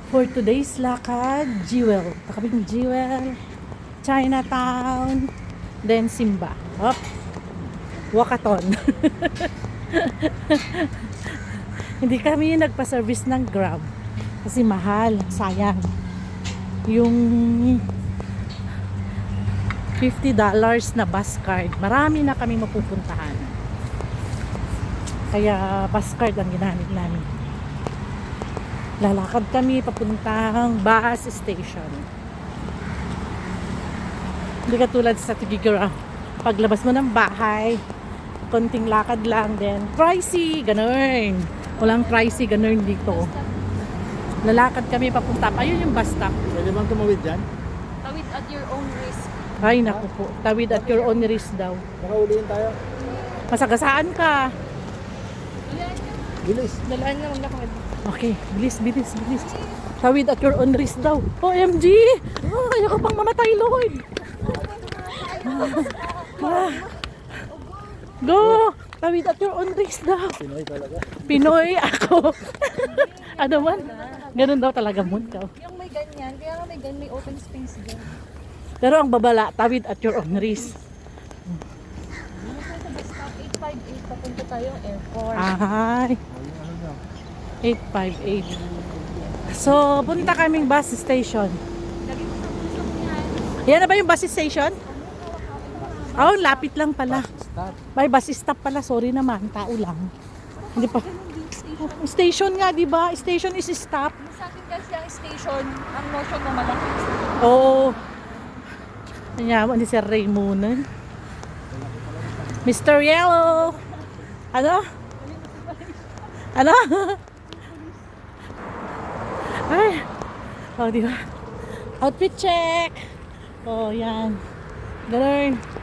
For today's lakad, Jewel. Takabing Jewel, Chinatown, then Simba. Hop. Wakaton. Hindi kami nagpa-service ng Grab kasi mahal, sayang. Yung $50 na bus card, marami na kami mapupuntahan. Kaya bus card ang ginamit namin. Lalakad kami papuntang bus station. Hindi katulad sa Tigigura. Paglabas mo ng bahay, konting lakad lang, then pricey, ganun. Walang pricey, ganun dito. Lalakad kami papunta. Ayun yung bus stop. Pwede bang tumawid dyan? Tawid at your own risk. Ay, naku po. Tawid at your own risk daw. Baka ulihin tayo. Masagasaan ka. Bilis. Dalaan lang ang lakad. Okay, bilis, bilis, bilis. Tawid at your own risk daw. OMG! Oh, kaya ka pang mamatay, Lord. Go! Tawid at your own risk daw. Pinoy talaga. Pinoy ako. Ano man? Ganun daw talaga mo ka. Yung may ganyan, kaya nga may ganyan, may open space dyan. Pero ang babala, tawid at your own risk. Ano tayo sa bus stop? 858, papunta tayo airport. Ay, Ano na? 858. So, punta kaming bus station. Lagi mo sa puso yan. Yan na ba yung bus station? Oh, lapit lang pala. Stop. May bus stop pala. Sorry naman, tao lang. Hindi pa. Oh, station nga, di ba? Station is stop. Yung sa akin kasi ang station, ang notion mo malaki. Oo. Nanyaman ni Sir Raymunan. Mr. Yellow. Ano? Ano? Ay. Oh, di ba? Outfit check. Oh, yan. Ganun.